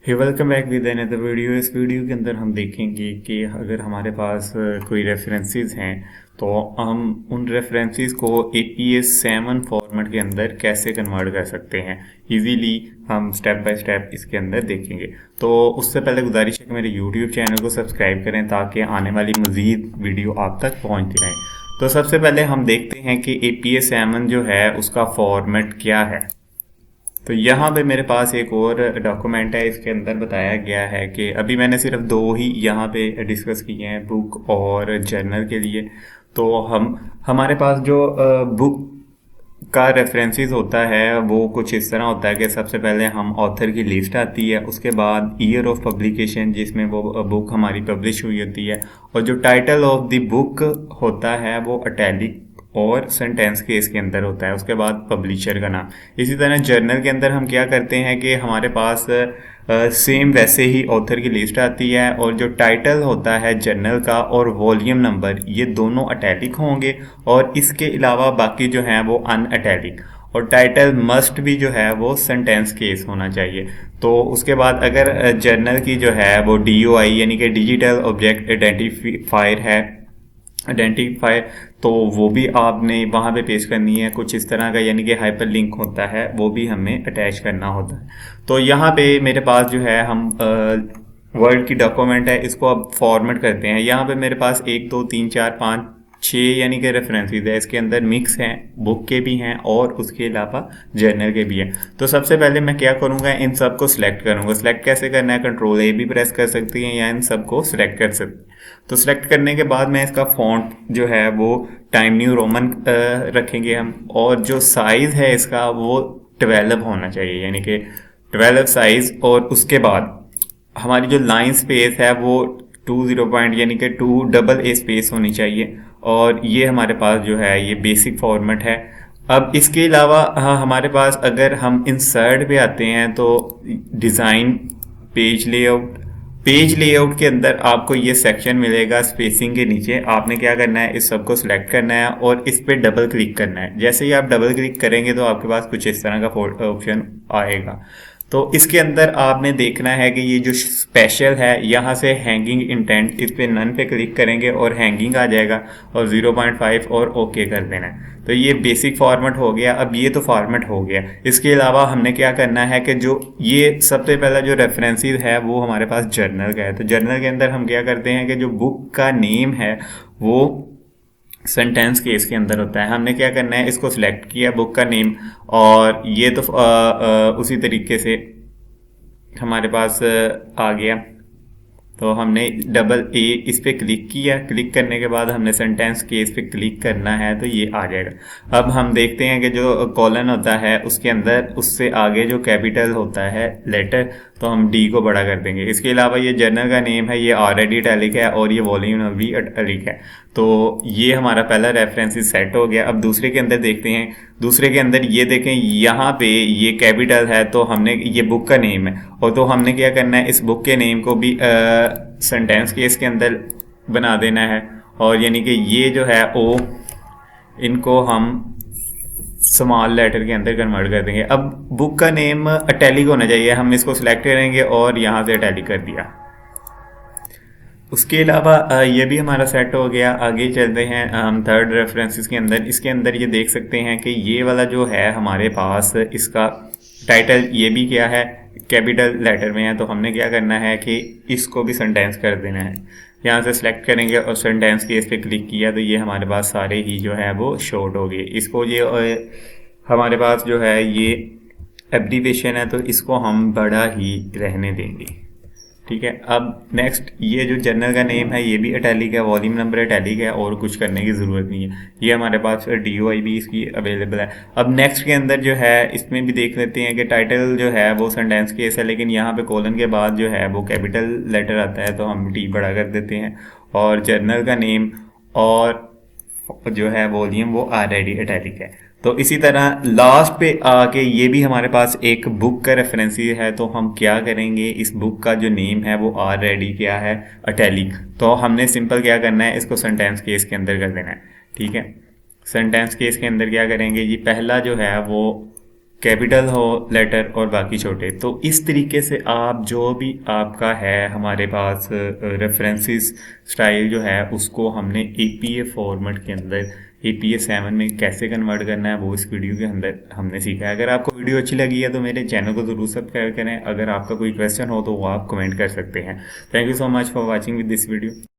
Welcome back with another video. इस video के अंदर हम देखेंगे कि अगर हमारे पास कोई रेफरेंसेस हैं तो हम उन रेफरेंसेस को APS 7 फॉर्मेट के अंदर कैसे कन्वर्ट कर सकते हैं इजीली। हम स्टेप बाय स्टेप इसके अंदर देखेंगे। तो उससे पहले गुजारिश है कि मेरे यूट्यूब चैनल को सब्सक्राइब करें ताकि आने वाली मज़ीद वीडियो आप तक पहुँचती रहें। तो सबसे पहले हम देखते हैं कि APS 7 जो है उसका फॉर्मेट क्या है। तो यहाँ पे मेरे पास एक और डॉक्यूमेंट है, इसके अंदर बताया गया है कि अभी मैंने सिर्फ दो ही यहाँ पे डिस्कस किए हैं, बुक और जर्नल के लिए। तो हमारे पास जो बुक का रेफरेंसेस होता है वो कुछ इस तरह होता है कि सबसे पहले हम ऑथर की लिस्ट आती है, उसके बाद ईयर ऑफ पब्लिकेशन जिसमें वो बुक हमारी पब्लिश हुई होती है, और जो टाइटल ऑफ द बुक होता है वो इटैलिक और सेंटेंस के इसके अंदर होता है, उसके बाद पब्लिशर का नाम। इसी तरह जर्नल के अंदर हम क्या करते हैं कि हमारे पास सेम वैसे ही ऑथर की लिस्ट आती है और जो टाइटल होता है जर्नल का और वॉल्यूम नंबर ये दोनों इटैलिक होंगे, और इसके अलावा बाकी जो हैं वो अनइटैलिक। और टाइटल मस्ट भी जो है वो सेंटेंस केस होना चाहिए। तो उसके बाद अगर जर्नल की जो है वो DOI यानी कि डिजिटल ऑब्जेक्ट आइडेंटिफायर, तो वो भी आपने वहाँ पे पेश करनी है कुछ इस तरह का, यानी कि हाइपर लिंक होता है वो भी हमें अटैच करना होता है। तो यहाँ पे मेरे पास जो है हम वर्ड की डॉक्यूमेंट है, इसको अब फॉर्मेट करते हैं। यहाँ पे मेरे पास 1 2 3 4 5 6 यानी कि रेफरेंसेस है, इसके अंदर मिक्स हैं, बुक के भी हैं और उसके अलावा जर्नल के भी हैं। तो सबसे पहले मैं क्या करूँगा, इन सब को सिलेक्ट करूँगा। सिलेक्ट कैसे करना है, Ctrl A भी प्रेस कर सकती हैं या इन सब को सिलेक्ट कर सकते हैं। तो सिलेक्ट करने के बाद मैं इसका फॉन्ट जो है वो टाइम न्यू रोमन रखेंगे हम, और जो साइज़ है इसका वो 12 होना चाहिए, यानी कि 12 साइज़। और उसके बाद हमारी जो लाइन स्पेस है वो 20 पॉइंट यानी कि 2 AA स्पेस होनी चाहिए। और ये हमारे पास जो है ये बेसिक फॉर्मेट है। अब इसके अलावा हाँ, हमारे पास अगर हम इंसर्ट पे आते हैं तो डिज़ाइन, पेज लेआउट के अंदर आपको ये सेक्शन मिलेगा स्पेसिंग के नीचे। आपने क्या करना है, इस सब को सिलेक्ट करना है और इस पर डबल क्लिक करना है। जैसे ही आप डबल क्लिक करेंगे तो आपके पास कुछ इस तरह का ऑप्शन आएगा। तो इसके अंदर आपने देखना है कि ये जो स्पेशल है यहाँ से हैंगिंग इंटेंट, इस पे नन पे क्लिक करेंगे और हैंगिंग आ जाएगा, और 0.5 और ओके कर देना है। तो ये बेसिक फॉर्मेट हो गया। अब ये तो फॉर्मेट हो गया, इसके अलावा हमने क्या करना है कि जो ये सबसे पहला जो रेफरेंसेस है वो हमारे पास जर्नल का है। तो जर्नल के अंदर हम क्या करते हैं कि जो बुक का नेम है वो सेंटेंस के इसके अंदर होता है। हमने क्या करना है, इसको सिलेक्ट किया बुक का नेम, और ये तो उसी तरीके से हमारे पास आ गया। तो हमने डबल A इस पर क्लिक किया, क्लिक करने के बाद हमने सेंटेंस के इस पर क्लिक करना है तो ये आ जाएगा। अब हम देखते हैं कि जो कॉलन होता है उसके अंदर उससे आगे जो कैपिटल होता है लेटर, तो हम D को बड़ा कर देंगे। इसके अलावा ये जर्नल का नेम है, ये ऑलरेडी इटैलिक है और ये वॉल्यूम नंबर भी इटैलिक है। तो ये हमारा पहला रेफरेंस सेट हो गया। अब दूसरे के अंदर देखते हैं। दूसरे के अंदर ये देखें, यहाँ पे ये कैपिटल है तो हमने, ये बुक का नेम है, और तो हमने क्या करना है, इस बुक के नेम को भी सेंटेंस के इसके अंदर बना देना है। और यानी कि ये जो है ओ, इनको हम स्मॉल लेटर के अंदर कन्वर्ट कर देंगे। अब बुक का नेम इटैलिक होना चाहिए, हम इसको सिलेक्ट करेंगे और यहाँ से इटैलिक कर दिया। उसके अलावा ये भी हमारा सेट हो गया। आगे चलते हैं हम थर्ड रेफरेंसेस के अंदर। इसके अंदर ये देख सकते हैं कि ये वाला जो है हमारे पास, इसका टाइटल ये भी क्या है, कैपिटल लेटर में है। तो हमने क्या करना है कि इसको भी सेंटेंस कर देना है। यहाँ से सिलेक्ट करेंगे और सेंटेंस के इस पर क्लिक किया तो ये हमारे पास सारे ही जो है वो शॉर्ट हो गए। इसको ये हमारे पास जो है ये एब्रीविएशन है तो इसको हम बड़ा ही रहने देंगे, ठीक है। अब नेक्स्ट, ये जो जर्नल का नेम है ये भी इटैलिक है, वॉल्यूम नंबर इटैलिक है और कुछ करने की ज़रूरत नहीं है। ये हमारे पास DOI भी इसकी अवेलेबल है। अब नेक्स्ट के अंदर जो है इसमें भी देख लेते हैं कि टाइटल जो है वो सेंटेंस केस है, लेकिन यहाँ पे कॉलन के बाद जो है वो कैपिटल लेटर आता है तो हम D बड़ा कर देते हैं। और जर्नल का नेम और जो है वॉल्यूम वो ऑलरेडी इटैलिक है। तो इसी तरह लास्ट पे आके ये भी हमारे पास एक बुक का रेफरेंस है। तो हम क्या करेंगे, इस बुक का जो नेम है वो ऑलरेडी क्या है, इटैलिक। तो हमने सिंपल क्या करना है, इसको सेंटेंस केस के अंदर कर देना है, ठीक है। सेंटेंस केस के अंदर क्या करेंगे, ये पहला जो है वो कैपिटल हो लेटर और बाकी छोटे। तो इस तरीके से आप जो भी आपका है हमारे पास रेफरेंसेस स्टाइल जो है उसको हमने एपीए फॉर्मेट के अंदर एपीए 7 में कैसे कन्वर्ट करना है वो इस वीडियो के अंदर हमने सीखा है। अगर आपको वीडियो अच्छी लगी है तो मेरे चैनल को ज़रूर सब्सक्राइब करें। अगर आपका कोई क्वेश्चन हो तो वो आप कमेंट कर सकते हैं। Thank you so much for watching with this video.